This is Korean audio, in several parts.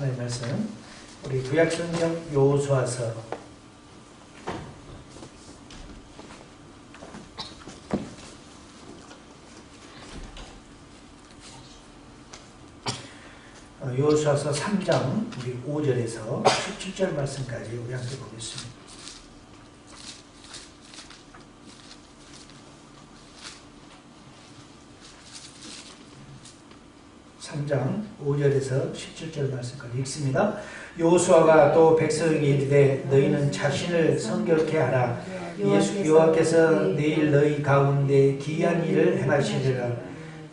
하나님 말씀, 우리 구약성경 여호수아서 3장 우리 5절에서 17절 말씀까지 우리 함께 보겠습니다. 3장 5절에서 17절 말씀까지 읽습니다. 여호수아가 또 백성에게 이르되 너희는 자신을 성결케 하라. 여호와께서 내일 너희 가운데 기이한 일을 행하시리라.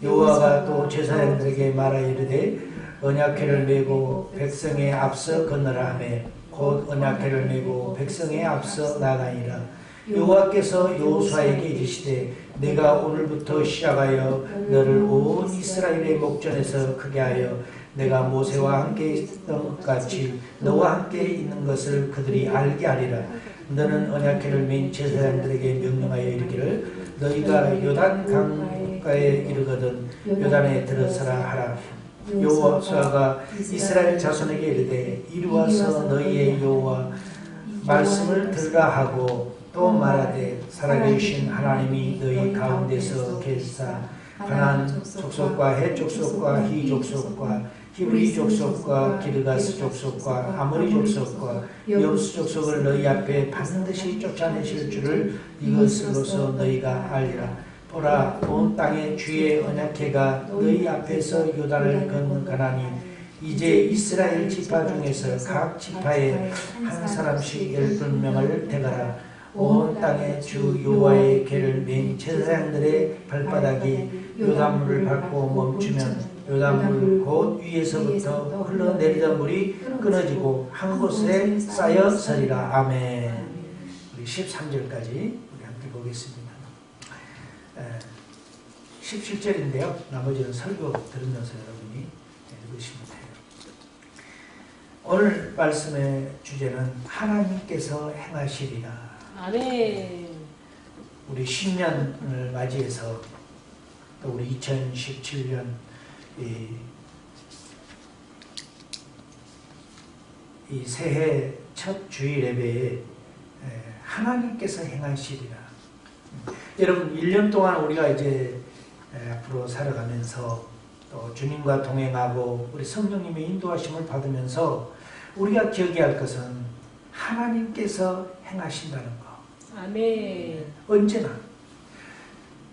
여호와가 또 제사장들에게 말하 이르되 언약궤를 메고 백성에 앞서 건너라 하매 곧 언약궤를 메고 백성에 앞서 나가니라. 여호와께서 여호수아에게 이르시되 내가 오늘부터 시작하여 너를 온 이스라엘의 목전에서 크게 하여 내가 모세와 함께 있던 것 같이 너와 함께 있는 것을 그들이 알게 하리라. 너는 언약궤를 맨 제사장들에게 명령하여 이르기를 너희가 요단 강가에 이르거든 요단에 들어서라 하라. 여호수아가 이스라엘 자손에게 이르되 이리 와서 너희의 여호와 말씀을 들으라 하고 또 말하되 살아계신 하나님이 너희 가운데서 계시사 가나안 족속과 헷 족속과 히 족속과 히브리 족속과 기르가스 족속과 아모리 족속과 여부스 족속을 너희 앞에 반드시 쫓아내실 줄을 이것으로서 너희가 알리라. 보라, 온 땅에 주의 언약궤가 너희 앞에서 요단을 건너가나니 이제 이스라엘 지파 중에서 각 지파에 한 사람씩 12명을 대가라. 온 땅에 주 여호와의 궤를 맨 제사장들의 발바닥이 요단물을 밟고 멈추면 요단물 곧 위에서부터 흘러내리던 물이 끊어지고 한 곳에 쌓여 서리라. 아멘. 우리 13절까지 우리 함께 보겠습니다. 17절인데요. 나머지는 설교 들으면서 여러분이 읽으시면 돼요. 오늘 말씀의 주제는 하나님께서 행하시리라. 아멘. 우리 신년을 맞이해서 또 우리 2017년 이 새해 첫 주일 예배에 하나님께서 행하시리라. 여러분 1년 동안 우리가 이제 앞으로 살아가면서 또 주님과 동행하고 우리 성령님의 인도하심을 받으면서 우리가 기억해야 할 것은 하나님께서 행하신다는 거. 아멘. 언제나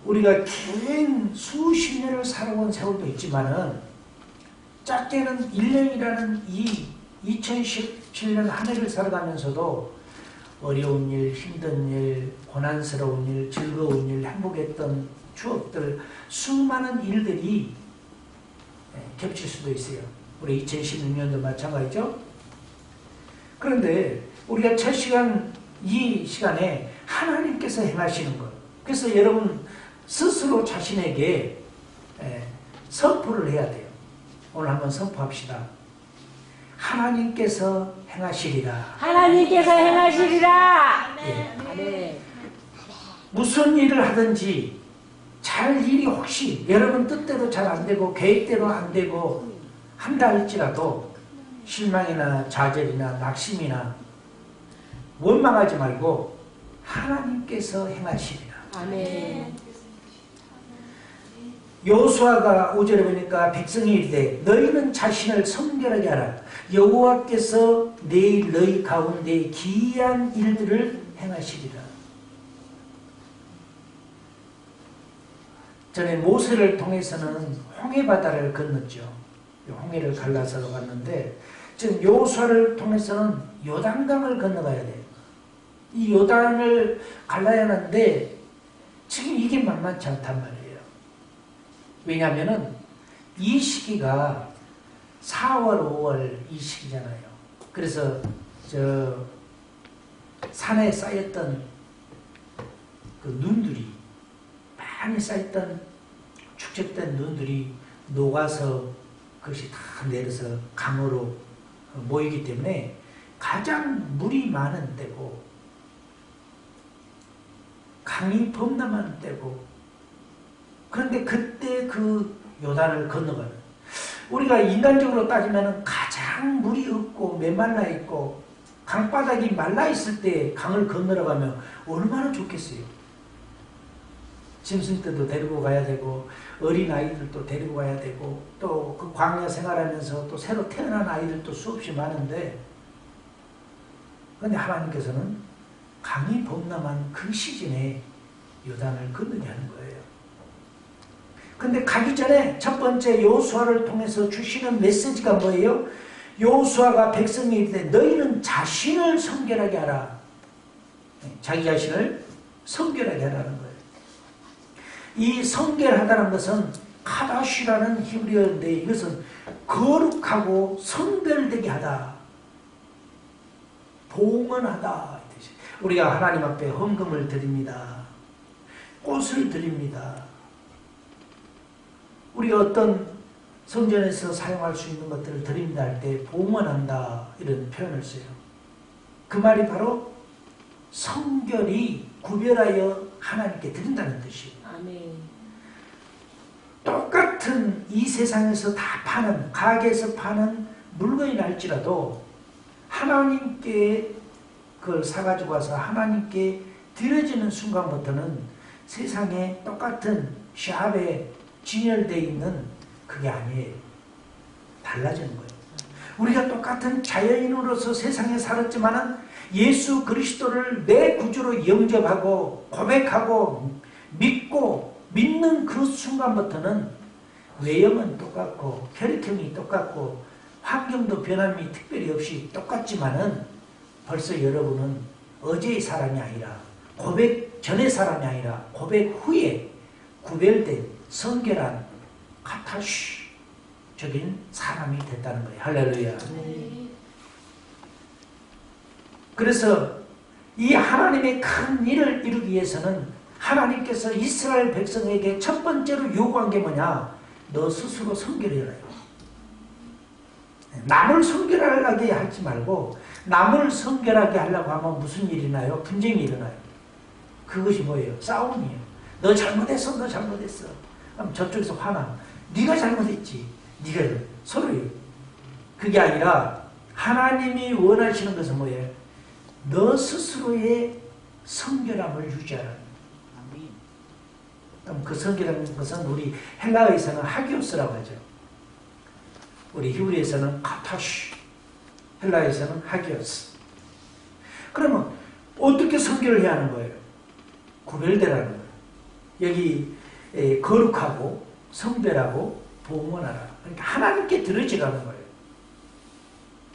우리가 긴 수십 년을 살아온 세월도 있지만은 짧게는 1년이라는 이 2017년 한 해를 살아가면서도 어려운 일, 힘든 일, 고난스러운 일, 즐거운 일, 행복했던 추억들, 수많은 일들이 겹칠 수도 있어요. 우리 2016년도 마찬가지죠. 그런데 우리가 첫 시간, 이 시간에 하나님께서 행하시는 것. 그래서 여러분 스스로 자신에게 선포를 해야 돼요. 오늘 한번 선포합시다. 하나님께서 행하시리라. 하나님께서 행하시리라. 예. 무슨 일을 하든지 잘 일이 혹시 여러분 뜻대로 잘 안 되고 계획대로 안 되고 한다 할지라도 실망이나 좌절이나 낙심이나 원망하지 말고 하나님께서 행하시리라. 아멘. 여호수아가 5절에 보니까 백성이 이르되 너희는 자신을 성결하게 하라. 여호와께서 내일 너희 가운데 기이한 일들을 행하시리라. 전에 모세를 통해서는 홍해바다를 건넜죠. 홍해를 갈라서 갔는데 지금 여호수아를 통해서는 요단강을 건너가야 돼요. 이 요단을 갈라야 하는데 지금 이게 만만치 않단 말이에요. 왜냐하면 이 시기가 4월, 5월 이 시기잖아요. 그래서 저 산에 쌓였던 그 눈들이 많이 쌓였던 축적된 눈들이 녹아서 그것이 다 내려서 강으로 모이기 때문에 가장 물이 많은 때고 강이 범람한 때고 그런데 그때 그 요단을 건너가는 우리가 인간적으로 따지면 가장 막 물이 없고 메말라 있고 강바닥이 말라 있을 때 강을 건너러 가면 얼마나 좋겠어요. 짐승 때도 데리고 가야 되고 어린 아이들도 데리고 가야 되고 또 그 광야 생활하면서 또 새로 태어난 아이들도 수없이 많은데, 그런데 하나님께서는 강이 범람한 그 시즌에 요단을 건너게 하는 거예요. 근데 가기 전에 첫 번째 여호수아를 통해서 주시는 메시지가 뭐예요? 여호수아가 백성에 이르되 너희는 자신을 성결하게 하라. 자기 자신을 성결하게 하라는 거예요. 이 성결하다는 것은 카다시라는 히브리어인데 이것은 거룩하고 성별되게 하다, 봉헌하다. 우리가 하나님 앞에 헌금을 드립니다. 꽃을 드립니다. 우리가 어떤 성전에서 사용할 수 있는 것들을 드린다 할 때 봉헌한다 이런 표현을 써요. 그 말이 바로 성결이 구별하여 하나님께 드린다는 뜻이에요. 아멘. 똑같은 이 세상에서 다 파는, 가게에서 파는 물건이라 할지라도 하나님께 그걸 사가지고 와서 하나님께 드려지는 순간부터는 세상에 똑같은 샵에 진열되어 있는 그게 아니에요. 달라지는 거예요. 우리가 똑같은 자연인으로서 세상에 살았지만은 예수 그리스도를 내 구주로 영접하고 고백하고 믿고 믿는 그 순간부터는 외형은 똑같고 혈액형이 똑같고 환경도 변함이 특별히 없이 똑같지만은 벌써 여러분은 어제의 사람이 아니라 고백 전의 사람이 아니라 고백 후에 구별된 성결한 카타시적인 사람이 됐다는 거예요. 할렐루야. 네. 그래서 이 하나님의 큰 일을 이루기 위해서는 하나님께서 이스라엘 백성에게 첫 번째로 요구한 게 뭐냐? 너 스스로 성결해라. 남을 성결하게 하지 말고 남을 성결하게 하려고 하면 무슨 일이 나요? 분쟁이 일어나요. 그것이 뭐예요? 싸움이에요. 너 잘못했어, 너 잘못했어. 그럼 저쪽에서 화나. 네가 잘못했지. 네가 서로요. 그게 아니라 하나님이 원하시는 것은 뭐예요? 너 스스로의 성결함을 유지하라. 그럼 그 성결한 것은 우리 헬라어에서는 하기오스라고 하죠. 우리 히브리에서는 카타시, 헬라에서는 하기오스. 그러면 어떻게 성결을 해야 하는 거예요? 구별되라는 거예요. 여기 거룩하고 성별하고 봉헌하라. 그러니까 하나님께 드려지라는 거예요.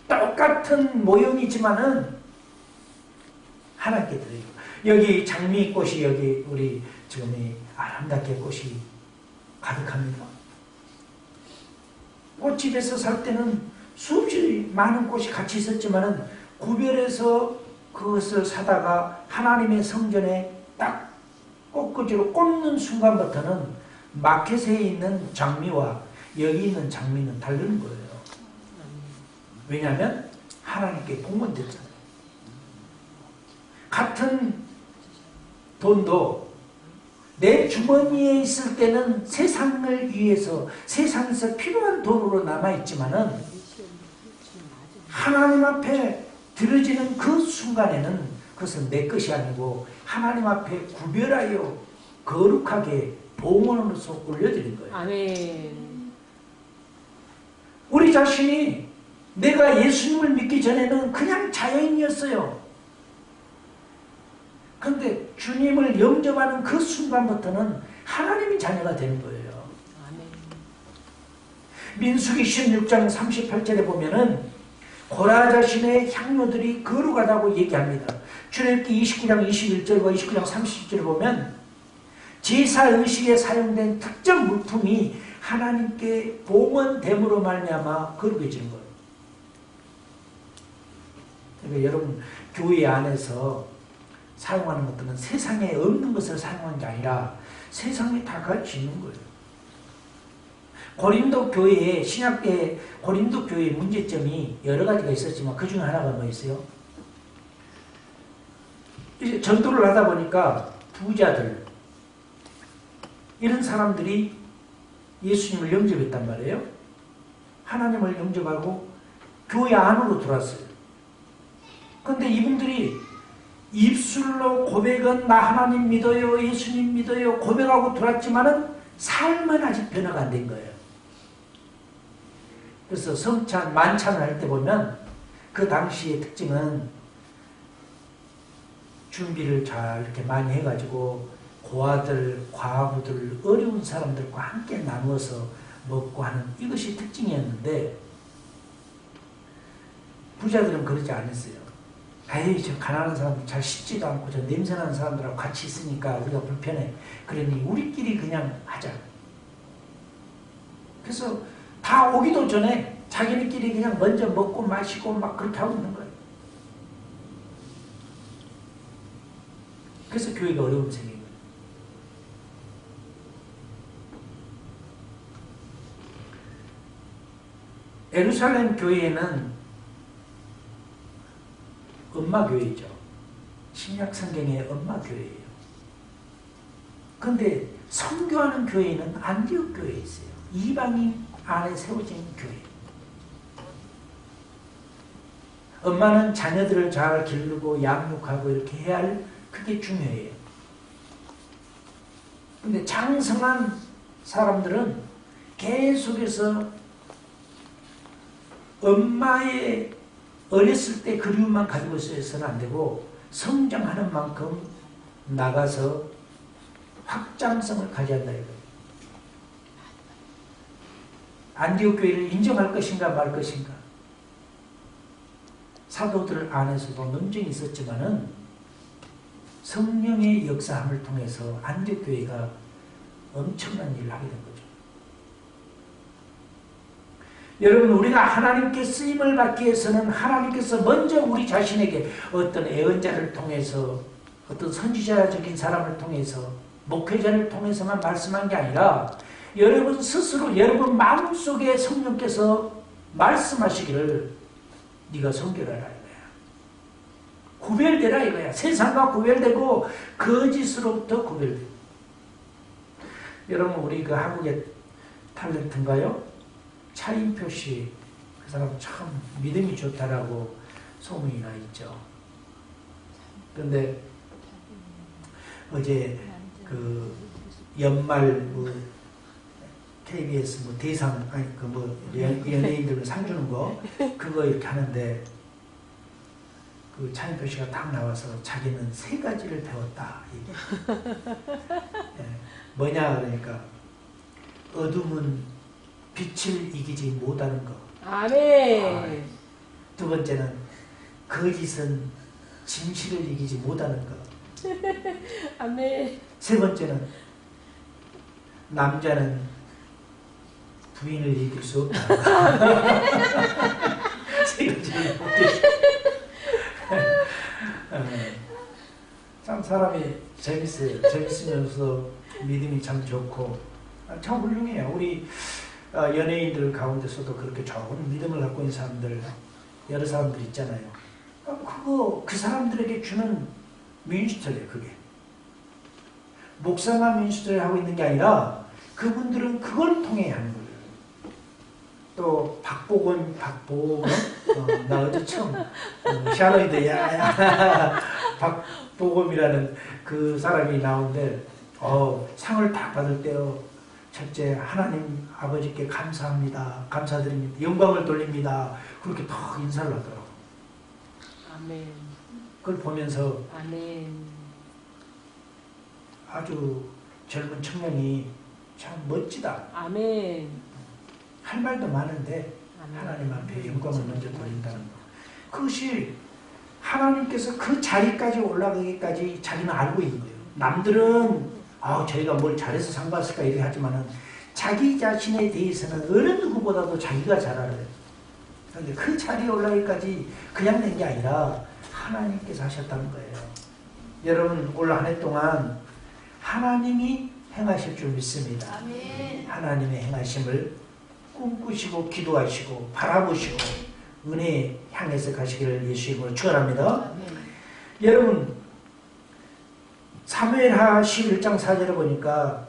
똑같은 모형이지만은 하나님께 드려요. 여기 장미꽃이 여기 우리 지금 이 아름답게 꽃이 가득합니다. 꽃집에서 살 때는 수없이 많은 꽃이 같이 있었지만은 구별해서 그것을 사다가 하나님의 성전에 딱 꽃꽂이로 꽂는 순간부터는 마켓에 있는 장미와 여기 있는 장미는 다른 거예요. 왜냐하면 하나님께 봉헌됐잖아요. 같은 돈도 내 주머니에 있을 때는 세상을 위해서 세상에서 필요한 돈으로 남아있지만은 하나님 앞에 드려지는 그 순간에는 그것은 내 것이 아니고 하나님 앞에 구별하여 거룩하게 봉헌으로서 올려드린 거예요. 아멘. 우리 자신이 내가 예수님을 믿기 전에는 그냥 자연인이었어요. 그런데 주님을 영접하는 그 순간부터는 하나님의 자녀가 되는 거예요. 아멘. 민수기 16장 38절에 보면은 고라 자신의 향료들이 거룩하다고 얘기합니다. 출애굽기 29장 21절과 29장 30절에 보면 제사 의식에 사용된 특정 물품이 하나님께 봉헌됨으로 말미암아 거룩해지는 거예요. 그러니까 여러분 교회 안에서 사용하는 것들은 세상에 없는 것을 사용하는 게 아니라 세상에 다 같이 있는 거예요. 고린도 교회에 신약 때 고린도 교회의 문제점이 여러 가지가 있었지만 그 중에 하나가 뭐 있어요? 이제 전도를 하다 보니까 부자들 이런 사람들이 예수님을 영접했단 말이에요. 하나님을 영접하고 교회 안으로 들어왔어요. 근데 이분들이 입술로 고백은 나 하나님 믿어요, 예수님 믿어요 고백하고 들어왔지만은 삶은 아직 변화가 안 된 거예요. 그래서 성찬, 만찬을 할 때 보면 그 당시의 특징은 준비를 잘 이렇게 많이 해가지고 고아들, 과부들, 어려운 사람들과 함께 나누어서 먹고 하는 이것이 특징이었는데 부자들은 그러지 않았어요. 에이, 저 가난한 사람들 잘 씻지도 않고 저 냄새나는 사람들하고 같이 있으니까 우리가 불편해. 그러니 우리끼리 그냥 하자. 그래서 다 오기도 전에 자기네끼리 그냥 먼저 먹고 마시고 막 그렇게 하고 있는 거예요. 그래서 교회가 어려운 생긴 거예요. 예루살렘 교회는 엄마교회죠. 신약 성경의 엄마교회예요. 그런데 선교하는 교회는 안디옥 교회에 있어요. 이방인 안에 세워진 교회. 엄마는 자녀들을 잘 기르고 양육하고 이렇게 해야 할 그게 중요해요. 근데 장성한 사람들은 계속해서 엄마의 어렸을 때 그리움만 가지고 있어서는 안 되고 성장하는 만큼 나가서 확장성을 가져야 한다 이거예요. 안디옥 교회를 인정할 것인가 말 것인가. 사도들 안에서도 논쟁이 있었지만은 성령의 역사함을 통해서 안디옥 교회가 엄청난 일을 하게 된 거죠. 여러분, 우리가 하나님께 쓰임을 받기 위해서는 하나님께서 먼저 우리 자신에게 어떤 애언자를 통해서 어떤 선지자적인 사람을 통해서 목회자를 통해서만 말씀한 게 아니라 여러분 스스로 여러분 마음속에 성령께서 말씀하시기를 네가 선교하라 이거야. 구별되라 이거야. 세상과 구별되고 거짓으로부터 구별되고. 여러분, 우리 그 한국의 탤런트인가요? 차인표 씨, 그 사람 참 믿음이 좋다라고 소문이 나 있죠. 그런데 어제 그 연말 뭐 KBS 뭐 대상 아니 그 뭐 연예인들 상 주는 거 그거 이렇게 하는데 그 차인표 씨가 딱 나와서 자기는 3가지를 배웠다. 예, 뭐냐 그러니까 어둠은 빛을 이기지 못하는 것. 아멘. 두 번째는 거짓은 진실을 이기지 못하는 것. 아멘. 세 번째는 남자는 부인을 이길 수 없다. 세 가지를 참 사람이 재밌어요. 재밌으면서 믿음이 참 좋고 참 훌륭해요. 우리 연예인들 가운데서도 그렇게 좋은 믿음을 갖고 있는 사람들 여러 사람들 있잖아요. 그거 그 사람들에게 주는 민스터예요. 그게 목사만 민스터를 하고 있는 게 아니라 그분들은 그걸 통해 하는 거예요. 또 박보검 나 어제 처음 샤로이드 야야 박보검이라는 그 사람이 나오는데 상을 딱 받을 때요. 첫째, 하나님 아버지께 감사합니다. 감사드립니다. 영광을 돌립니다. 그렇게 더 인사를 하더라고요. 아멘. 그걸 보면서 아멘. 아주 젊은 청년이 참 멋지다. 아멘. 할 말도 많은데 아멘. 하나님 앞에 영광을 먼저 돌린다는 거. 그것이 하나님께서 그 자리까지 올라가기까지 자기는 알고 있는 거예요. 남들은 저희가 뭘 잘해서 상 받았을까 이렇게 하지만은 자기 자신에 대해서는 어느 누구보다도 자기가 잘 알아요. 그런데 그 자리에 올라가기까지 그냥 된 게 아니라 하나님께서 하셨다는 거예요. 여러분 올 한 해 동안 하나님이 행하실 줄 믿습니다. 아멘. 하나님의 행하심을 꿈꾸시고 기도하시고 바라보시고 은혜에 향해서 가시기를 예수 이름으로 축원합니다. 여러분 사무엘하 11장 4절에 보니까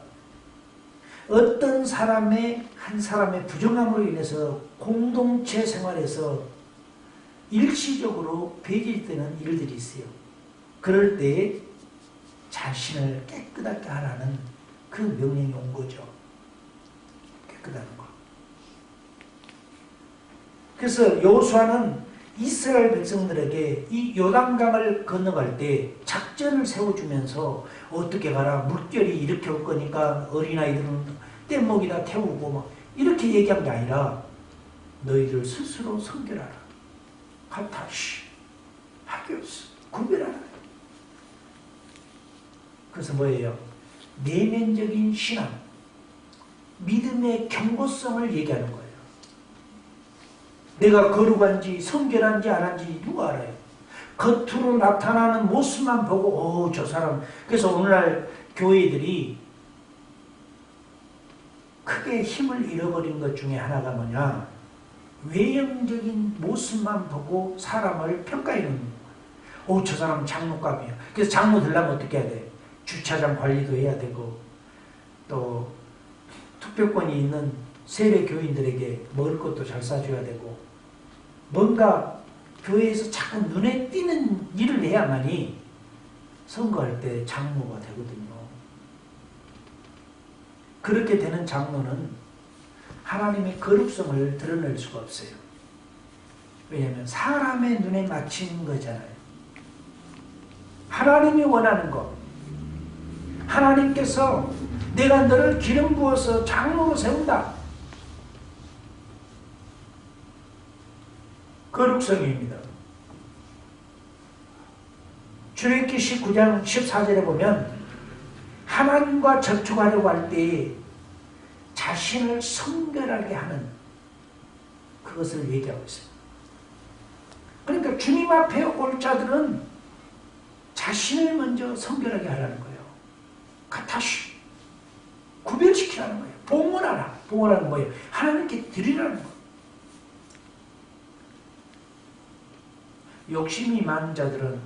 어떤 사람의 한 사람의 부정함으로 인해서 공동체 생활에서 일시적으로 배제되는 일들이 있어요. 그럴 때 자신을 깨끗하게 하라는 그 명령이 온 거죠. 깨끗하는 거. 그래서 여호수아는 이스라엘 백성들에게 이 요단강을 건너갈 때 작전을 세워주면서 어떻게 가라, 물결이 이렇게 올 거니까 어린아이들은 뗏목에다 태우고 막 이렇게 얘기한 게 아니라 너희들 스스로 선결하라. 카타시, 하교스, 구별하라. 그래서 뭐예요? 내면적인 신앙, 믿음의 경고성을 얘기하는 거예요. 내가 거룩한지 성결한지 안 한지 누가 알아요? 겉으로 나타나는 모습만 보고 저 사람. 그래서 오늘날 교회들이 크게 힘을 잃어버린 것 중에 하나가 뭐냐? 외형적인 모습만 보고 사람을 평가해놓는 거예요. 저 사람 장로감이야. 그래서 장로 되려면 어떻게 해야 돼? 주차장 관리도 해야 되고, 또 투표권이 있는 세례 교인들에게 먹을 것도 잘 사줘야 되고, 뭔가 교회에서 자꾸 눈에 띄는 일을 해야만이 선거할 때 장로가 되거든요. 그렇게 되는 장로는 하나님의 거룩성을 드러낼 수가 없어요. 왜냐하면 사람의 눈에 맞춘 거잖아요. 하나님이 원하는 것, 하나님께서 내가 너를 기름 부어서 장로로 세운다. 거룩성입니다. 출애굽기 19장 14절에 보면 하나님과 접촉하려고 할 때 자신을 성결하게 하는 그것을 얘기하고 있습니다. 그러니까 주님 앞에 올 자들은 자신을 먼저 성결하게 하라는 거예요. 카타시, 구별시키라는 거예요. 봉헌하라. 봉헌하는 거예요. 하나님께 드리라는 거예요. 욕심이 많은 자들은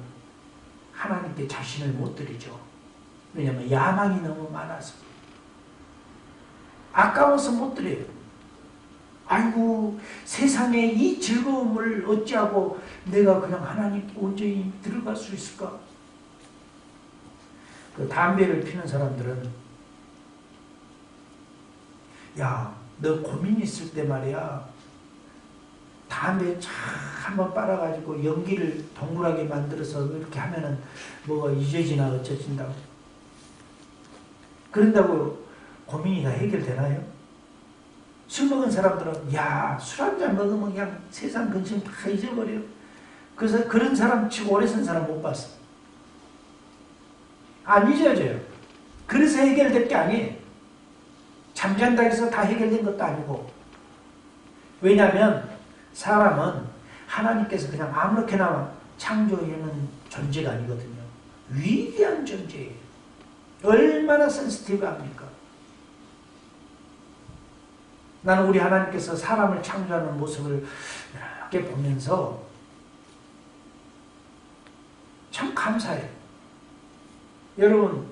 하나님께 자신을 못 드리죠. 왜냐하면 야망이 너무 많아서. 아까워서 못 드려요. 아이고, 세상에 이 즐거움을 어찌하고 내가 그냥 하나님께 온전히 들어갈 수 있을까? 그 담배를 피는 사람들은, 야, 너 고민 있을 때 말이야, 담배 쫙 한번 빨아가지고 연기를 동그랗게 만들어서 이렇게 하면은 뭐가 잊어지나 어쩌진다고. 그런다고 고민이 다 해결되나요? 술 먹은 사람들은 야, 술 한 잔 먹으면 그냥 세상 근심 다 잊어버려. 그래서 그런 사람 치고 오래 산 사람 못 봤어. 안 잊어져요. 그래서 해결될 게 아니에요. 잠잔다 해서 다 해결된 것도 아니고. 왜냐하면 사람은 하나님께서 그냥 아무렇게나 창조해놓은 존재가 아니거든요. 위대한 존재예요. 얼마나 센시티브합니까? 나는 우리 하나님께서 사람을 창조하는 모습을 이렇게 보면서 참 감사해요. 여러분,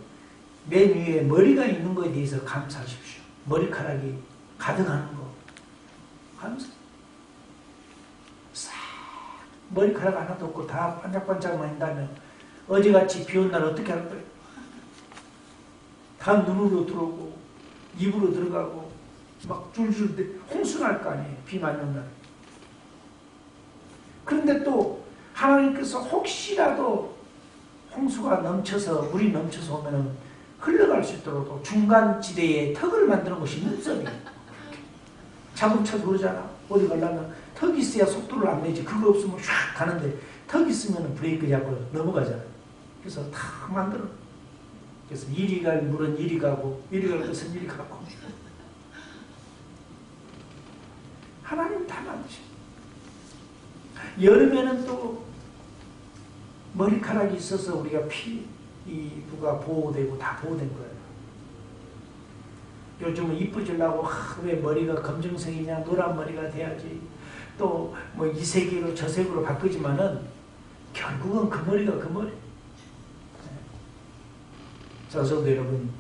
맨 위에 머리가 있는 것에 대해서 감사하십시오. 머리카락이 가득하는 거 감사. 싹 머리카락 하나도 없고 다 반짝반짝만 한다면 어제같이 비 온 날 어떻게 할 거예요? 다 눈으로 들어오고 입으로 들어가고 막 줄줄 홍수 날 거 아니에요. 비 많이 온 날. 그런데 또 하나님께서 혹시라도 홍수가 넘쳐서 물이 넘쳐서 오면은 흘러갈 수 있도록 중간 지대에 턱을 만드는 것이 눈썹이에요. 자동차도 그러잖아. 어디 가려면 턱이 있어야 속도를 안 내지. 그거 없으면 샥 가는데 턱 있으면 브레이크 잡고 넘어가잖아. 그래서 탁 만들어. 그래서 이리 갈 물은 이리 가고 이리 갈 것은 이리 가고. 하나님 다 만드셔. 여름에는 또 머리카락이 있어서 우리가 피부가 보호되고 다 보호된 거예요. 요즘은 이쁘지려고 왜 머리가 검정색이냐 노란 머리가 돼야지 또 뭐 이 색으로 저 색으로 바꾸지만은 결국은 그 머리가 그 머리. 저도 여러분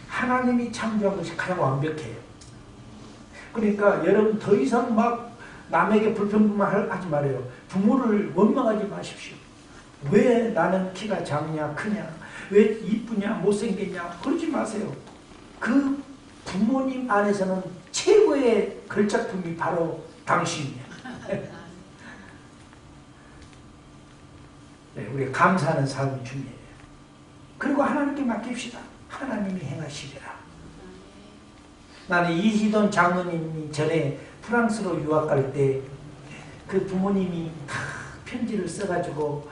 하나님이 창조한 것이 가장 완벽해요. 그러니까 여러분 더 이상 막 남에게 불평불만 하지 말아요. 부모를 원망하지 마십시오. 왜 나는 키가 작냐 크냐, 왜 이쁘냐 못생겼냐 그러지 마세요. 그 부모님 안에서는 최고의 걸작품이 바로 당신이에요. 네, 우리가 감사하는 삶이 중요해요. 그리고 하나님께 맡깁시다. 하나님이 행하시리라. 나는 이희돈 장로님이 전에 프랑스로 유학 갈 때 그 부모님이 다 편지를 써가지고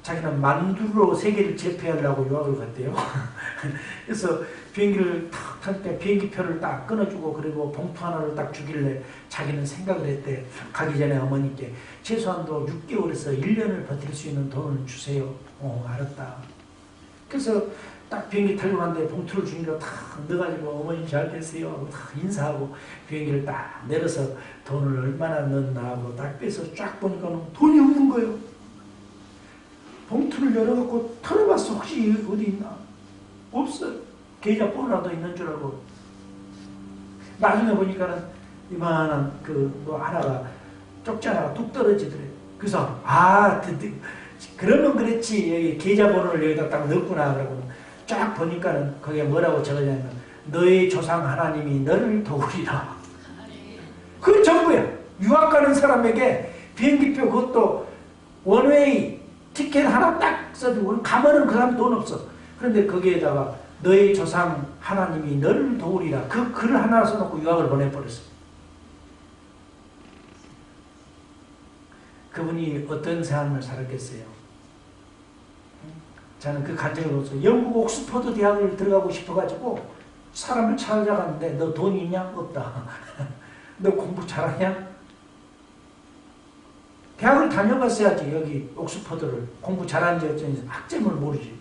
자기는 만두로 세계를 제패하려고 유학을 갔대요. 그래서 비행기를 탁 탈 때 비행기표를 딱 끊어주고 그리고 봉투 하나를 딱 주길래 자기는 생각을 했대. 가기 전에 어머니께 최소한도 6개월에서 1년을 버틸 수 있는 돈을 주세요. 알았다. 그래서 딱 비행기 타려고 하는데 봉투를 주니까 탁 넣어가지고 어머님 잘 됐어요 하고 탁 인사하고 비행기를 딱 내려서 돈을 얼마나 넣나 하고 딱 빼서 쫙 보니까 돈이 없는 거예요. 봉투를 열어갖고 털어봤어. 혹시 어디 있나? 없어요. 계좌번호라도 있는 줄 알고. 나중에 보니까는 이만한 뭐 하나가 쪽지 하나가 뚝 떨어지더래. 그래서 그러면 그랬지. 여기 계좌번호를 여기다 딱 넣었구나. 그러고 쫙 보니까는 거기에 뭐라고 적어냐면 너의 조상 하나님이 너를 도우리라. 그게 전부야. 유학 가는 사람에게 비행기표 그것도 원웨이 티켓 하나 딱 써주고 가면은 그 사람 돈 없어. 그런데 거기에다가 너의 조상 하나님이 너를 도우리라. 그 글을 하나 써놓고 유학을 보내버렸어. 그분이 어떤 삶을 살았겠어요? 저는 그 간증을 보면서 영국 옥스퍼드 대학을 들어가고 싶어가지고 사람을 찾아갔는데 너 돈 있냐? 없다. 너 공부 잘하냐? 대학을 다녀봤어야지. 여기 옥스퍼드를 공부 잘하는지 어쩐지 학점을 모르지.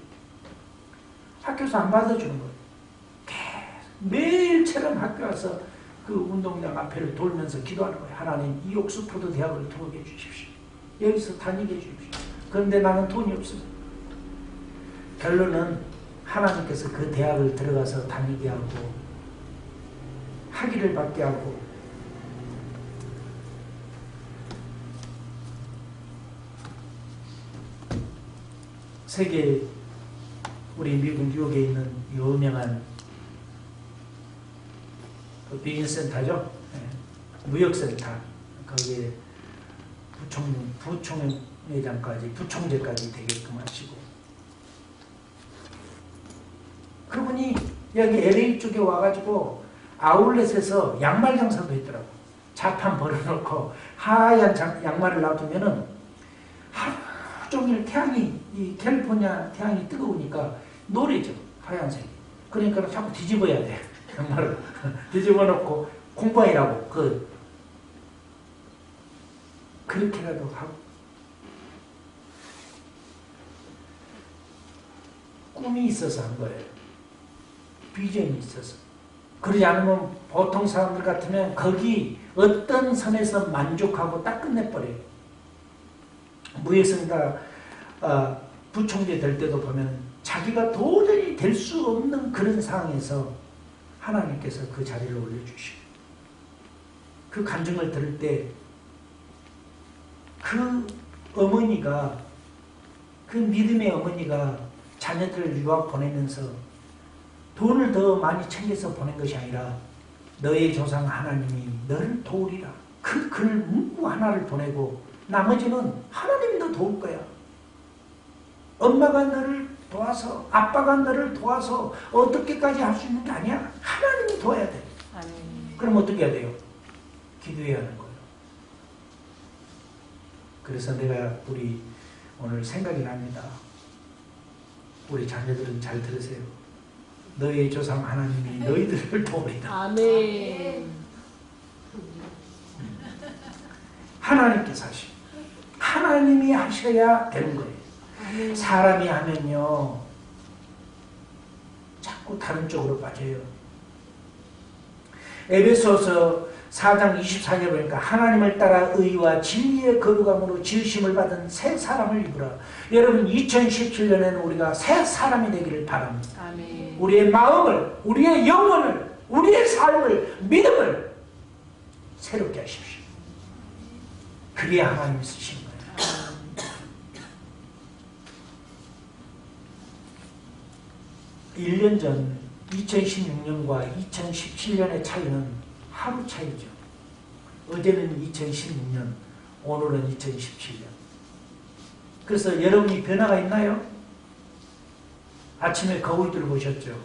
학교에서 안 받아주는 거예요. 매일처럼 학교 와서 그 운동장 앞에를 돌면서 기도하는 거예요. 하나님 이 옥스퍼드 대학을 들어오게 해주십시오. 여기서 다니게 해주십시오. 그런데 나는 돈이 없습니다. 결론은 하나님께서 그 대학을 들어가서 다니게 하고 학위를 받게 하고 세계 우리 미국 뉴욕에 있는 유명한 그 비즈니스센터죠. 무역센터 거기에 부총회장까지 부총재까지 되게끔 하시고 그분이 여기 LA 쪽에 와가지고 아울렛에서 양말 장사도 했더라고. 자판 벌어놓고 하얀 양말을 놔두면은 하루 종일 태양이 이 캘리포니아 태양이 뜨거우니까 노래죠. 하얀색이. 그러니까 자꾸 뒤집어야 돼. 양말을 뒤집어 놓고 공부하라고 그렇게라도 하고 꿈이 있어서 한 거예요. 비전이 있어서. 그러지 않으면 보통 사람들 같으면 거기 어떤 선에서 만족하고 딱 끝내버려요. 무역센터 부총재 될 때도 보면 자기가 도저히 될 수 없는 그런 상황에서 하나님께서 그 자리를 올려주시고 그 간증을 들을 때 그 어머니가 그 믿음의 어머니가 자녀들을 유학 보내면서 돈을 더 많이 챙겨서 보낸 것이 아니라 너의 조상 하나님이 너를 도우리라. 그 글 문구 하나를 보내고 나머지는 하나님이 너 도울 거야. 엄마가 너를 도와서 아빠가 너를 도와서 어떻게까지 할 수 있는 게 아니야. 하나님이 도와야 돼. 아멘. 그럼 어떻게 해야 돼요? 기도해야 하는 거예요. 그래서 내가 우리 오늘 생각이 납니다. 우리 자녀들은 잘 들으세요. 너의 조상 하나님이 너희들을 도우리라. 아멘. 하나님께서 하시고 하나님이 하셔야 되는 거예요. 아멘. 사람이 하면요 자꾸 다른 쪽으로 빠져요. 에베소서 4장 24절 보니까 하나님을 따라 의와 진리의 거룩함으로 지으심을 받은 새 사람을 입으라. 여러분 2017년에는 우리가 새 사람이 되기를 바랍니다. 아멘. 우리의 마음을, 우리의 영혼을, 우리의 삶을, 믿음을 새롭게 하십시오. 그래야 하나님이 쓰신 거예요. 1년 전 2016년과 2017년의 차이는 하루 차이죠. 어제는 2016년, 오늘은 2017년. 그래서 여러분이 변화가 있나요? 아침에 거울 들어보셨죠?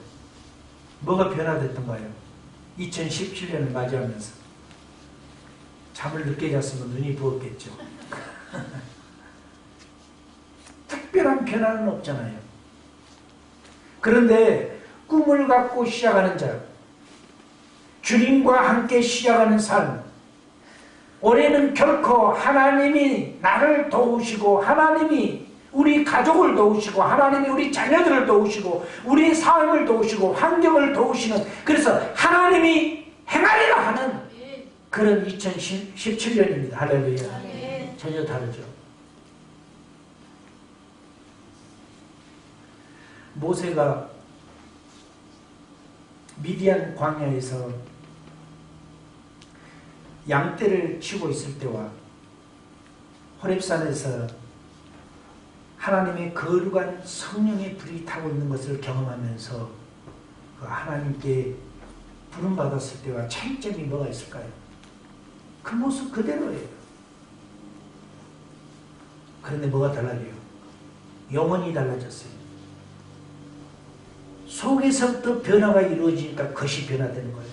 뭐가 변화됐던가요? 2017년을 맞이하면서 잠을 늦게 잤으면 눈이 부었겠죠. 특별한 변화는 없잖아요. 그런데 꿈을 갖고 시작하는 자, 주님과 함께 시작하는 삶, 올해는 결코 하나님이 나를 도우시고 하나님이 우리 가족을 도우시고 하나님이 우리 자녀들을 도우시고 우리의 삶을 도우시고 환경을 도우시는, 그래서 하나님이 행하리라 하는 그런 2017년입니다. 할렐루야. 전혀 다르죠. 모세가 미디안 광야에서 양떼를 치고 있을 때와 호렙산에서 하나님의 거룩한 성령의 불이 타고 있는 것을 경험하면서 그 하나님께 부름받았을 때와 차이점이 뭐가 있을까요? 그 모습 그대로예요. 그런데 뭐가 달라져요? 영혼이 달라졌어요. 속에서부터 변화가 이루어지니까 것이 변화되는 거예요.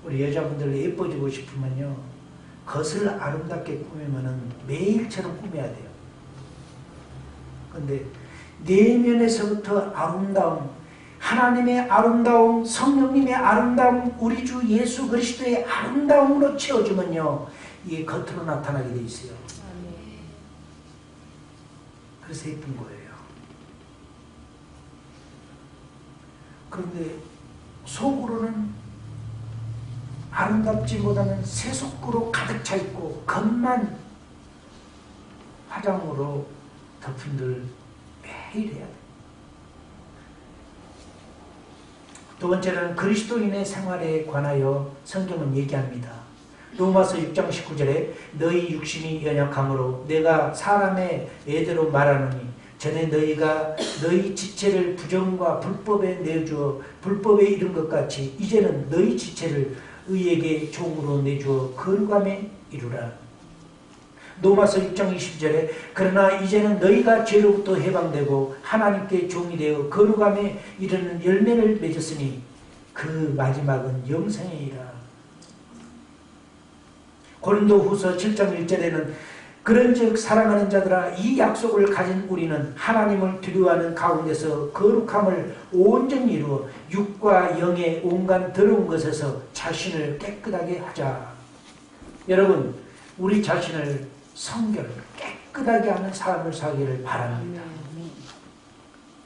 우리 여자분들 예뻐지고 싶으면요, 겉을 아름답게 꾸미면은 매일처럼 꾸며야 돼요. 그런데 내면에서부터 아름다움, 하나님의 아름다움, 성령님의 아름다움, 우리 주 예수 그리스도의 아름다움으로 채워주면요, 이게 겉으로 나타나게 돼 있어요. 그래서 예쁜 거예요. 그런데 속으로는 아름답지 못하는 세속으로 가득 차 있고 겉만 화장으로 덮은들 매일 해야 돼요. 두 번째는 그리스도인의 생활에 관하여 성경은 얘기합니다. 로마서 6장 19절에 너희 육신이 연약함으로 내가 사람의 예대로 말하노니 전에 너희가 너희 지체를 부정과 불법에 내주어 불법에 이른 것 같이 이제는 너희 지체를 의에게 종으로 내주어 거룩함에 이루라. 로마서 6장 20절에 그러나 이제는 너희가 죄로부터 해방되고 하나님께 종이 되어 거룩함에 이르는 열매를 맺었으니 그 마지막은 영생이라. 고린도후서 7장 1절에는 그런즉 사랑하는 자들아 이 약속을 가진 우리는 하나님을 두려워하는 가운데서 거룩함을 온전히 이루어 육과 영의 온갖 더러운 것에서 자신을 깨끗하게 하자. 여러분, 우리 자신을 성결, 깨끗하게 하는 삶을 살기를 바랍니다.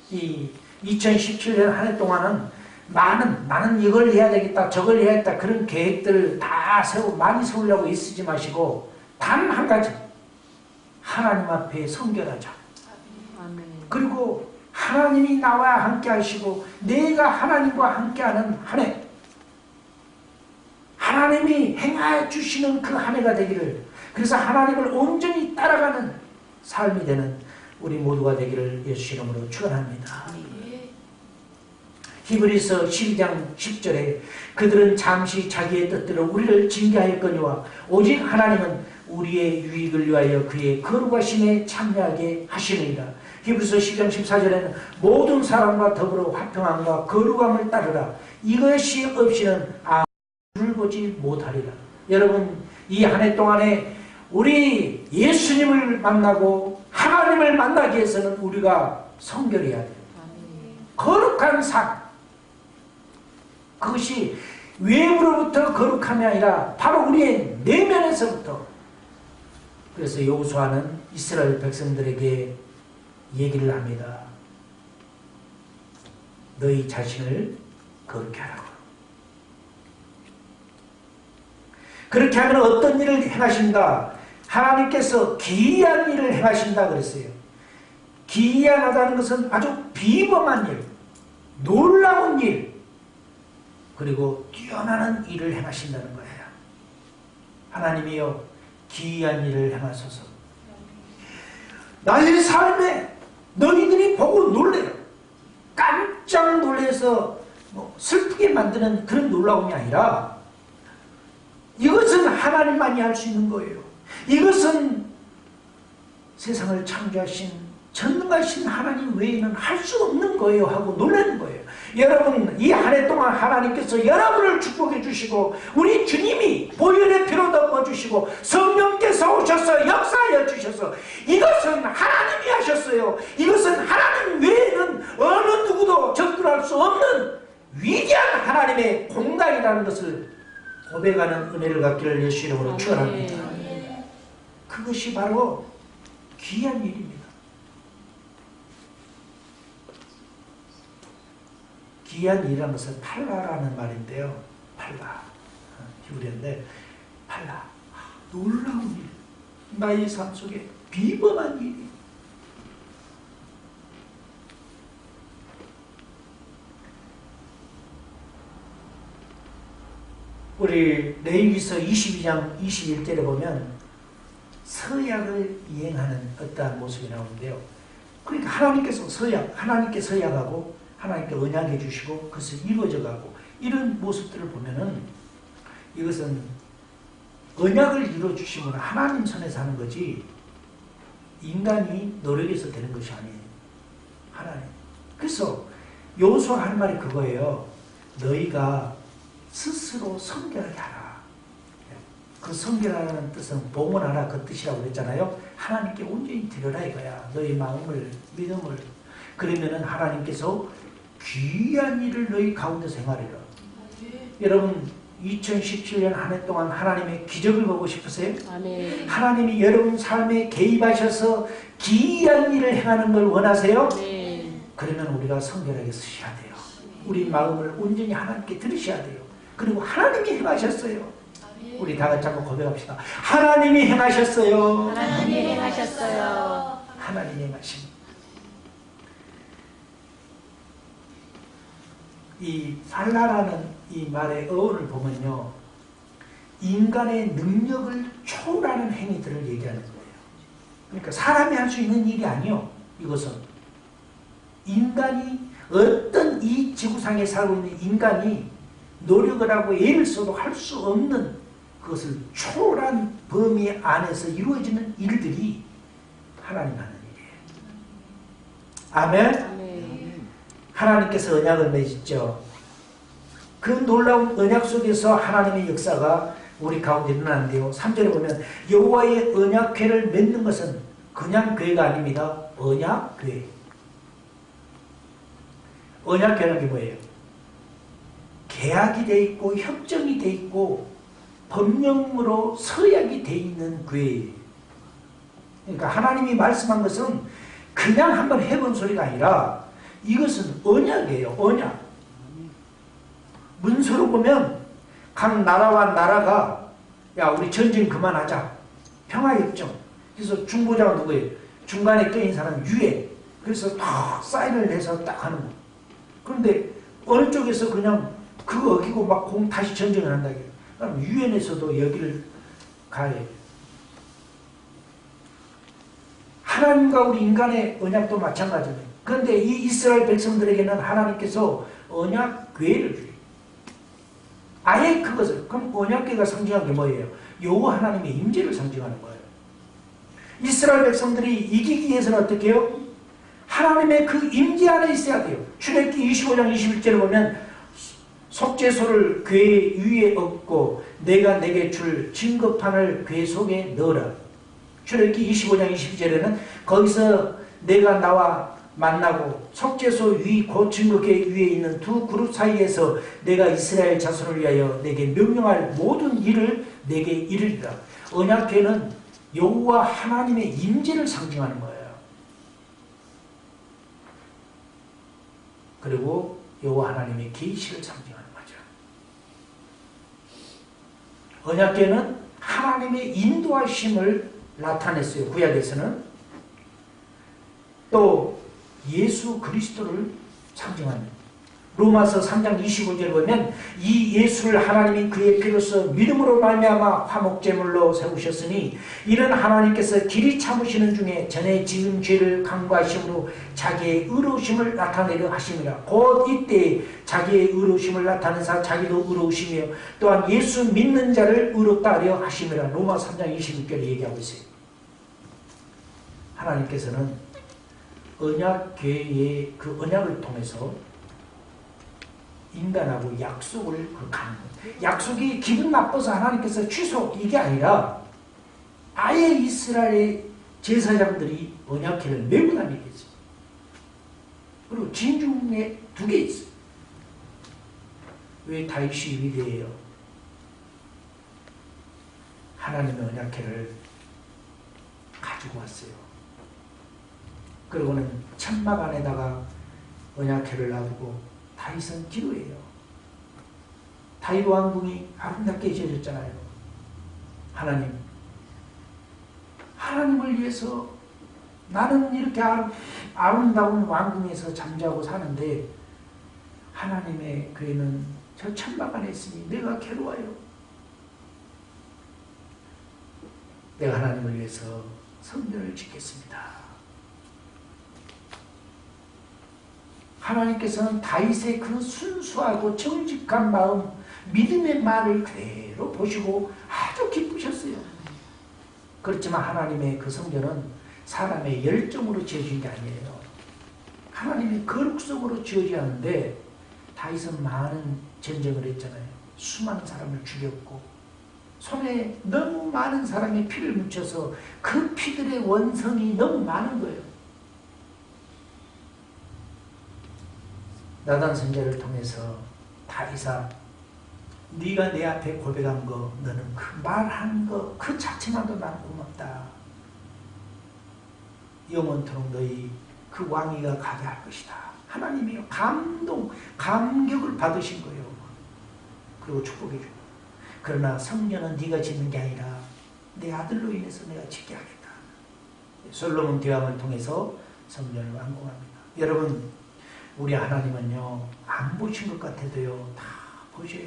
이 2017년 한 해 동안은 나는 이걸 해야 되겠다, 저걸 해야겠다, 그런 계획들을 다 많이 세우려고 애쓰지 마시고 단 한 가지, 하나님 앞에 성결하자. 그리고 하나님이 나와 함께 하시고 내가 하나님과 함께하는 한 해, 하나님이 행하여 주시는 그 한 해가 되기를, 그래서 하나님을 온전히 따라가는 삶이 되는 우리 모두가 되기를 예수 이름으로 축원합니다. 히브리서 12장 10절에 그들은 잠시 자기의 뜻대로 우리를 징계하였거니와 오직 하나님은 우리의 유익을 위하여 그의 거룩하심에 참여하게 하시느니라. 히브리서 10장 14절에는 모든 사람과 더불어 화평함과 거룩함을 따르라. 이것이 없이는 아무를 보지 못하리라. 여러분, 이 한 해 동안에 우리 예수님을 만나고 하나님을 만나기 위해서는 우리가 성결해야 돼요. 거룩한 삶. 그것이 외부로부터 거룩함이 아니라 바로 우리의 내면에서부터. 그래서 여호수아는 이스라엘 백성들에게 얘기를 합니다. 너희 자신을 거룩히 하라고. 그렇게 하면 어떤 일을 행하신다? 하나님께서 기이한 일을 행하신다 그랬어요. 기이하다는 것은 아주 비범한 일, 놀라운 일, 그리고 뛰어나는 일을 행하신다는 거예요. 하나님이여 기이한 일을 행하소서. 나의 삶에 너희들이 보고 놀래요. 깜짝 놀라서 슬프게 만드는 그런 놀라움이 아니라 이것은 하나님만이 할 수 있는 거예요. 이것은 세상을 창조하신 전능하신 하나님 외에는 할 수 없는 거예요 하고 놀라는 거예요. 여러분, 이 한 해 동안 하나님께서 여러분을 축복해 주시고 우리 주님이 보혈의 피로 덮어주시고 성령께서 오셔서 역사하여 주셔서 이것은 하나님이 하셨어요. 이것은 하나님 외에는 어느 누구도 접근할 수 없는 위대한 하나님의 공간이라는 것을 고백하는 은혜를 갖기를 예수 이름으로 축원합니다. 그것이 바로 귀한 일입니다. 귀한 일이라는 것은 팔라라는 말인데요. 팔라. 히브리어인데 팔라. 놀라운 일. 나의 삶 속에 비범한 일이. 우리 레위기서 22장 21절에 보면 서약을 이행하는 어떠한 모습이 나오는데요. 그러니까 하나님께 서약하고 하나님께 언약해 주시고 그것을 이루어져 가고 이런 모습들을 보면은 이것은 언약을 이루어 주심으로 하나님 손에서 하는 거지 인간이 노력해서 되는 것이 아니에요. 하나님. 그래서 여호수아가 하는 말이 그거예요. 너희가 스스로 성결하게 하라. 그 성결하라는 뜻은 봉헌하라 그 뜻이라고 그랬잖아요. 하나님께 온전히 드려라 이거야. 너희 마음을, 믿음을. 그러면은 하나님께서 귀한 일을 너희 가운데서 행하리라. 여러분 2017년 한 해 동안 하나님의 기적을 보고 싶으세요? 아멘. 하나님이 여러분 삶에 개입하셔서 기이한 일을 행하는 걸 원하세요? 네. 그러면 우리가 성결하게 쓰셔야 돼요. 우리 마음을 온전히 하나님께 들으셔야 돼요. 그리고 하나님이 행하셨어요. 우리 다 같이 한번 고백합시다. 하나님이 행하셨어요. 하나님이 행하셨어요. 하나님이 행하십니다. 이 팔라라는 이 말의 어원을 보면요, 인간의 능력을 초월하는 행위들을 얘기하는 거예요. 그러니까 사람이 할 수 있는 일이 아니요. 이것은 인간이 어떤 이 지구상에 살고 있는 인간이 노력을 하고 애를 써도 할 수 없는 그것을 초월한 범위 안에서 이루어지는 일들이 하나님 하는 일이에요. 아멘? 아멘. 하나님께서 언약을 맺었죠. 그 놀라운 언약 속에서 하나님의 역사가 우리 가운데 일어나는데요. 3절에 보면 여호와의 언약궤를 맺는 것은 그냥 궤가 아닙니다. 언약궤. 언약궤라는 게 뭐예요? 계약이 돼 있고 협정이 돼 있고 법령으로 서약이 돼 있는 궤. 그러니까 하나님이 말씀한 것은 그냥 한번 해본 소리가 아니라 이것은 언약이에요. 언약. 문서로 보면 각 나라와 나라가 야 우리 전쟁 그만하자. 평화협정. 그래서 중보자가 누구예요? 중간에 껴인 사람은 유엔. 그래서 딱 사인을 해서 딱 하는 거. 그런데 어느 쪽에서 그냥 그거 어기고 막 다시 전쟁을 한다. 그럼 유엔에서도 여기를 가야 해요. 하나님과 우리 인간의 언약도 마찬가지예요. 그런데 이 이스라엘 백성들에게는 하나님께서 언약궤를 주세요. 아예 그것을. 그럼 언약궤가 상징하는 게 뭐예요? 여호와 하나님의 임재를 상징하는 거예요. 이스라엘 백성들이 이기기 위해서는 어떻게 해요? 하나님의 그 임재 안에 있어야 돼요. 출애굽기 25장 21절을 보면 속죄소를 궤 위에 얹고 내가 내게 줄 증거판을 궤 속에 넣어라. 출애굽기 25장 22절에는 거기서 내가 나와 만나고 속죄소 위 곧 증거궤 위에 있는 두 그룹 사이에서 내가 이스라엘 자손을 위하여 내게 명령할 모든 일을 내게 이르리라. 언약궤는 여호와 하나님의 임재를 상징하는 거예요. 그리고 여호와 하나님의 계시를 상징하는 거죠. 언약궤는 하나님의 인도하심을 나타냈어요. 구약에서는. 또 예수 그리스도를 상징합니다. 로마서 3장 25절 보면 이 예수를 하나님이 그의 피로써 믿음으로 말미암아 화목제물로 세우셨으니 이는 하나님께서 길이 참으시는 중에 전에 지은 죄를 간과하심으로 자기의 의로우심을 나타내려 하심이라. 곧 이때 자기의 의로우심을 나타내사 자기도 의로우시며 또한 예수 믿는 자를 의롭다 하려 하심이라. 로마 3장 26절에 얘기하고 있어요. 하나님께서는 언약궤의 그 언약을 통해서 인간하고 약속을 가는 거예요. 약속이 기분 나빠서 하나님께서 취소 이게 아니라 아예 이스라엘의 제사장들이 언약궤를 메고 다니게 했어요. 그리고 진중에 2개 있어요. 왜 다윗이 위대해요? 하나님의 언약궤를 가지고 왔어요. 그리고는 천막 안에다가 언약궤를 놔두고 다윗은 기도해요. 다윗 왕궁이 아름답게 지어졌잖아요. 하나님을 위해서 나는 이렇게 아름다운 왕궁에서 잠자고 사는데 하나님의 궤는 저 천막 안에 있으니 내가 괴로워요. 내가 하나님을 위해서 성전을 짓겠습니다. 하나님께서는 다윗의 그 순수하고 정직한 마음, 믿음의 말을 그대로 보시고 아주 기쁘셨어요. 그렇지만 하나님의 그 성전은 사람의 열정으로 지어진 게 아니에요. 하나님의 거룩성으로 지어지는데 다윗은 많은 전쟁을 했잖아요. 수많은 사람을 죽였고 손에 너무 많은 사람의 피를 묻혀서 그 피들의 원성이 너무 많은 거예요. 나단 선지자를 통해서 다윗아 네가 내 앞에 고백한 거 너는 그 말한 거 그 자체만도 나는 고맙다. 영원토록 너희 그 왕위가 가게 할 것이다. 하나님이 감격을 받으신 거예요. 그리고 축복해 주고 그러나 성전은 네가 짓는 게 아니라 내 아들로 인해서 내가 짓게 하겠다. 솔로몬 대왕을 통해서 성전을 완공합니다. 여러분 우리 하나님은요 안 보신 것 같아도요 다 보셔요.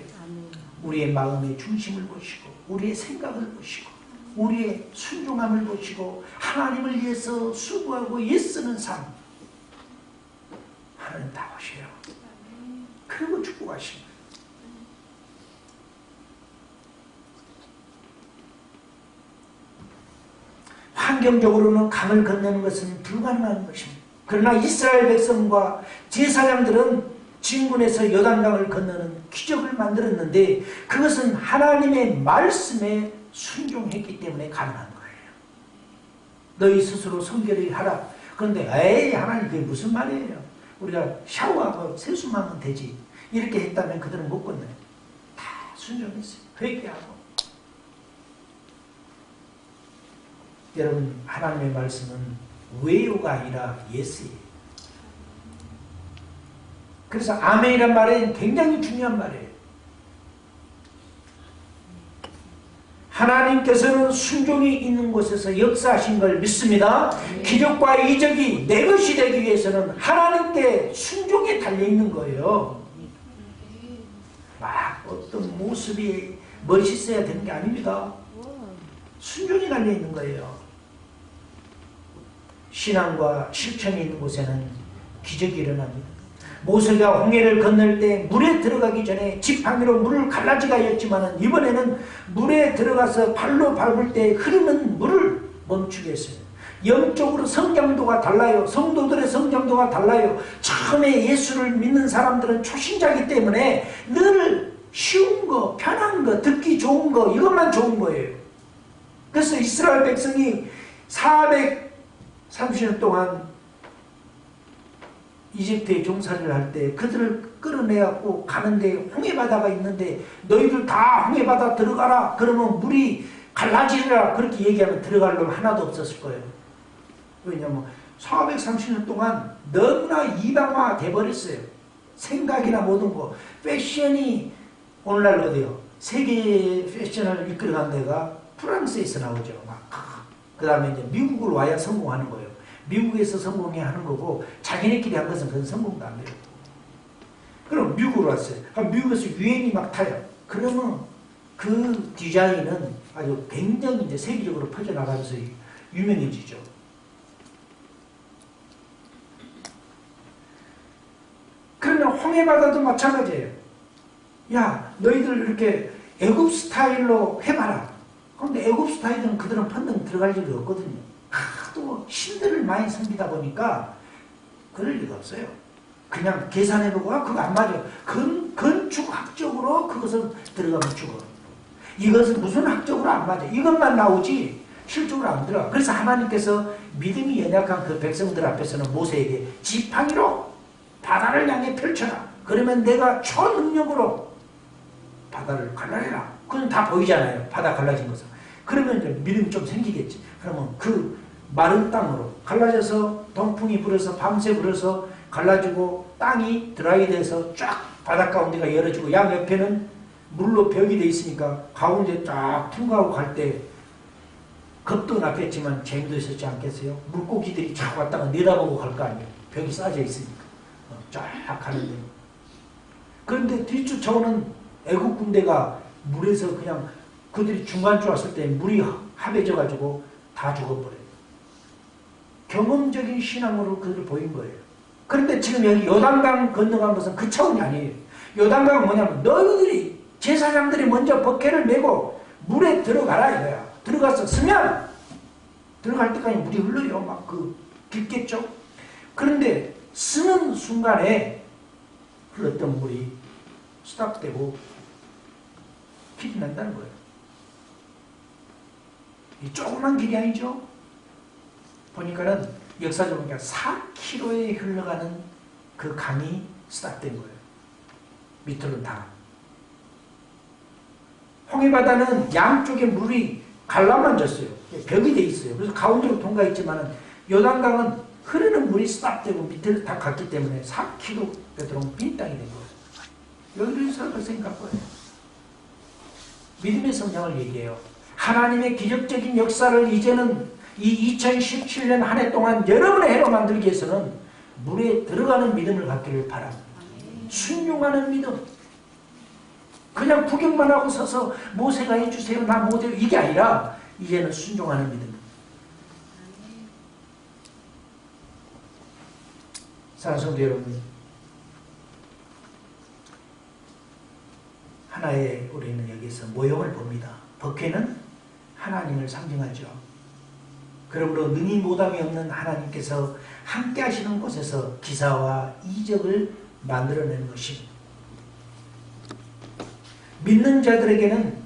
우리의 마음의 중심을 보시고 우리의 생각을 보시고 우리의 순종함을 보시고 하나님을 위해서 수고하고 애쓰는 삶 하나님 다 보셔요. 그리고 축복하시는 거예요. 환경적으로는 강을 건너는 것은 불가능한 것입니다. 그러나 이스라엘 백성과 제사장들은 진군에서 요단강을 건너는 기적을 만들었는데 그것은 하나님의 말씀에 순종했기 때문에 가능한 거예요. 너희 스스로 성결히 하라. 그런데 에이 하나님 그게 무슨 말이에요. 우리가 샤워하고 세수하면 되지. 이렇게 했다면 그들은 못 건너요. 다 순종했어요. 회개하고. 여러분 하나님의 말씀은 외요가 아니라 예스예요. 그래서 아멘이란 말은 굉장히 중요한 말이에요. 하나님께서는 순종이 있는 곳에서 역사하신 걸 믿습니다. 기적과 이적이 내 것이 되기 위해서는 하나님께 순종에 달려있는 거예요. 막 어떤 모습이 멋있어야 되는 게 아닙니다. 순종이 달려있는 거예요. 신앙과 실천이 있는 곳에는 기적이 일어납니다. 모세가 홍해를 건널 때 물에 들어가기 전에 지팡이로 물을 갈라지게 하였지만 이번에는 물에 들어가서 발로 밟을 때 흐르는 물을 멈추게 했어요. 영적으로 성장도가 달라요. 성도들의 성장도가 달라요. 처음에 예수를 믿는 사람들은 초신자이기 때문에 늘 쉬운 거, 편한 거, 듣기 좋은 거 이것만 좋은 거예요. 그래서 이스라엘 백성이 430년 동안 이집트에 종살이를 할 때 그들을 끌어내갖고 가는데 홍해바다가 있는데 너희들 다 홍해바다 들어가라. 그러면 물이 갈라지리라. 그렇게 얘기하면 들어갈 놈 하나도 없었을 거예요. 왜냐하면 430년 동안 너무나 이방화 돼버렸어요. 생각이나 모든 거. 패션이 오늘날 어디요? 세계 패션을 이끌어간 데가 프랑스에서 나오죠. 그 다음에 이제 미국으로 와야 성공하는 거예요. 미국에서 성공해 하는 거고 자기네끼리 한 것은 그건 성공도 안 돼요. 그럼 미국으로 왔어요. 그럼 미국에서 유행이 막 타요. 그러면 그 디자인은 아주 굉장히 이제 세계적으로 퍼져나가면서 유명해지죠. 그러면 홍해바다도 마찬가지예요. 야, 너희들 이렇게 애굽 스타일로 해봐라. 그런데 애굽 스타일은 그들은 펀딩 들어갈 일이 없거든요. 하도 신들을 많이 섬기다 보니까 그럴 리가 없어요. 그냥 계산해보고 그거 안 맞아. 건축학적으로 그것은 들어가면 죽어. 이것은 무슨 학적으로 안 맞아. 이것만 나오지 실적으로 안 들어가. 그래서 하나님께서 믿음이 연약한 그 백성들 앞에서는 모세에게 지팡이로 바다를 향해 펼쳐라. 그러면 내가 초능력으로 바다를 갈라내라. 그건 다 보이잖아요. 바다 갈라진 것은. 그러면 이제 믿음이 좀 생기겠지. 그러면 그 마른 땅으로 갈라져서 동풍이 불어서 밤새 불어서 갈라지고 땅이 드라이 돼서 쫙 바닷 가운데가 열어지고 양 옆에는 물로 벽이 돼 있으니까 가운데 쫙 통과하고 갈 때 겁도 났겠지만 재미도 있었지 않겠어요? 물고기들이 쫙 왔다가 내다보고 갈 거 아니에요. 벽이 쌓여 있으니까 쫙 가는데. 그런데 뒤쪽 저는 애국 군대가 물에서 그냥 그들이 중간쯤 왔을 때 물이 합해져 가지고 다 죽어버려요. 경험적인 신앙으로 그들을 보인 거예요. 그런데 지금 여기 요단강 건너간 것은 그 차원이 아니에요. 요단강은 뭐냐면 너희들이 제사장들이 먼저 버켓을 메고 물에 들어가라 이거야. 들어가서 쓰면 들어갈 때까지 물이 흘러요. 막 깊겠죠. 그런데 쓰는 순간에 흘렀던 물이 스탑되고 길이 난다는 거예요. 이 조그만 길이 아니죠. 보니까는 역사적으로 4km에 흘러가는 그 강이 스탑된 거예요. 밑으로는 다. 홍해바다는 양쪽에 물이 갈라만졌어요. 벽이 돼 있어요. 그래서 가운데로 통과했지만은 요단강은 흐르는 물이 스탑되고 밑으로 다 갔기 때문에 4km 들어온 빈 땅이 된 거예요. 여기를 생각할 거예요. 믿음의 성장을 얘기해요. 하나님의 기적적인 역사를 이제는 이 2017년 한 해 동안 여러분의 해로 만들기 위해서는 물에 들어가는 믿음을 갖기를 바랍니다. 순종하는 믿음. 그냥 구경만 하고 서서 모세가 해주세요. 나 못해요. 이게 아니라 이제는 순종하는 믿음. 사랑하는 성도 여러분, 하나의 우리는 여기서 모형을 봅니다. 법궤는 하나님을 상징하죠. 그러므로 능히 모담이 없는 하나님께서 함께 하시는 곳에서 기사와 이적을 만들어내는 것입니다. 믿는 자들에게는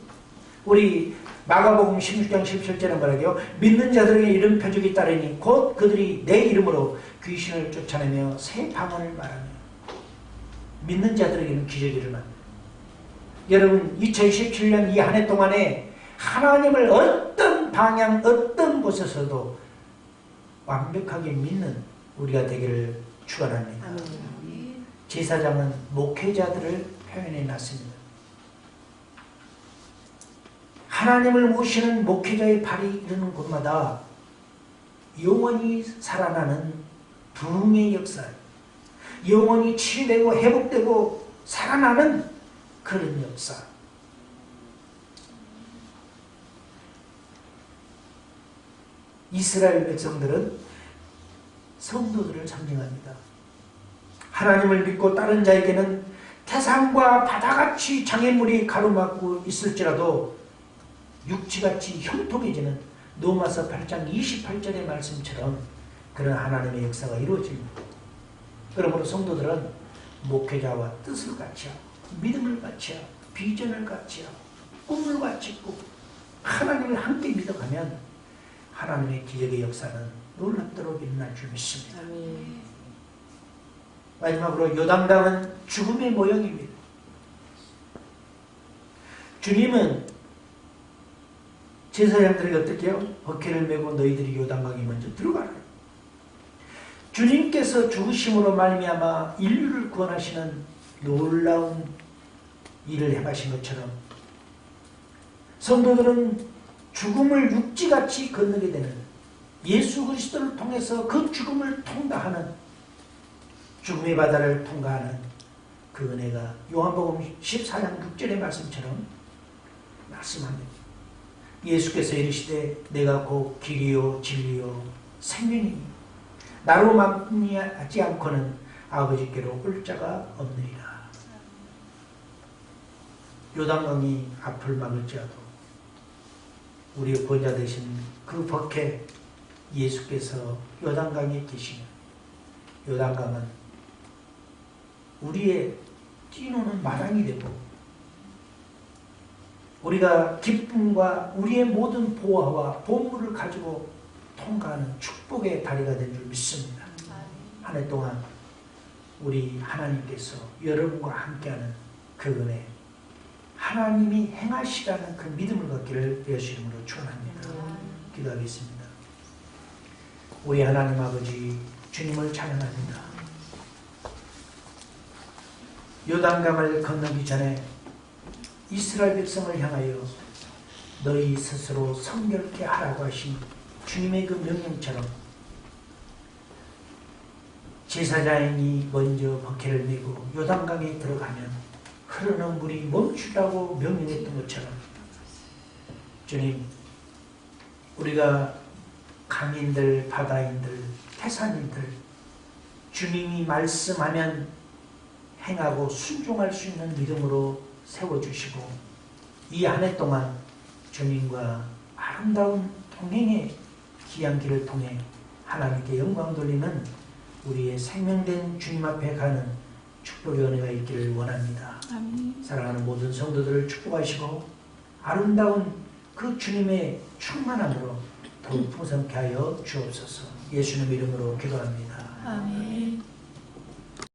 우리 마가복음 16장 17절에 말하죠. 믿는 자들에게 이런 표적이 따르니 곧 그들이 내 이름으로 귀신을 쫓아내며 새 방언을 말하며. 믿는 자들에게는 기적이 일어납니다. 여러분 2017년 이 한 해 동안에 하나님을 어떤 방향 어떤 곳에서도 완벽하게 믿는 우리가 되기를 축원합니다. 제사장은 목회자들을 표현해 놨습니다. 하나님을 모시는 목회자의 발이 이르는 곳마다 영원히 살아나는 부흥의 역사, 영원히 치유되고 회복되고 살아나는 그런 역사. 이스라엘 백성들은 성도들을 상징합니다. 하나님을 믿고 따른 자에게는 태산과 바다같이 장애물이 가로막고 있을지라도 육지같이 형통해지는 로마서 8장 28절의 말씀처럼 그런 하나님의 역사가 이루어집니다. 그러므로 성도들은 목회자와 뜻을 같이 하고 믿음을 같이 하고 비전을 같이 하고 꿈을 같이 꾸고 하나님을 함께 믿어가면 하나님의 기적의 역사는 놀랍도록 일어날 줄 믿습니다. 마지막으로 요단강은 죽음의 모형입니다. 주님은 제사장들에게 어떻게 해요? 버켓을 메고 너희들이 요단강에 먼저 들어가라. 주님께서 죽으심으로 말미암아 인류를 구원하시는 놀라운 일을 행하신 것처럼 성도들은 죽음을 육지같이 건너게 되는 예수 그리스도를 통해서 그 죽음을 통과하는 죽음의 바다를 통과하는 그 은혜가 요한복음 14장 6절의 말씀처럼 말씀합니다. 예수께서 이르시되 내가 곧 길이요 진리요 생명이니 나로 말미암지 않고는 아버지께로 올 자가 없느니라. 요단강이 앞을 막을지라도 우리의 구원자 되신 그 법회 예수께서 요단강에 계시면 요단강은 우리의 뛰노는 마당이 되고 우리가 기쁨과 우리의 모든 보화와 보물을 가지고 통과하는 축복의 다리가 된 줄 믿습니다. 한 해 동안 우리 하나님께서 여러분과 함께하는 그 은혜, 하나님이 행하시라는 그 믿음을 갖기를 예수 이름으로 축원합니다. 기도하겠습니다. 우리 하나님 아버지 주님을 찬양합니다. 요단강을 건너기 전에 이스라엘 백성을 향하여 너희 스스로 성결케 하라고 하신 주님의 그 명령처럼 제사장이 먼저 버케를 메고 요단강에 들어가면 흐르는 물이 멈추라고 명령했던 것처럼 주님, 우리가 강인들, 바다인들, 태산인들 주님이 말씀하면 행하고 순종할 수 있는 믿음으로 세워주시고 이 한 해 동안 주님과 아름다운 동행의 귀한 길을 통해 하나님께 영광 돌리는 우리의 생명된 주님 앞에 가는 축복의 은혜가 있기를 원합니다. 아멘. 사랑하는 모든 성도들을 축복하시고 아름다운 그 주님의 충만함으로 더욱 풍성케 하여 주옵소서. 예수님 이름으로 기도합니다. 아멘.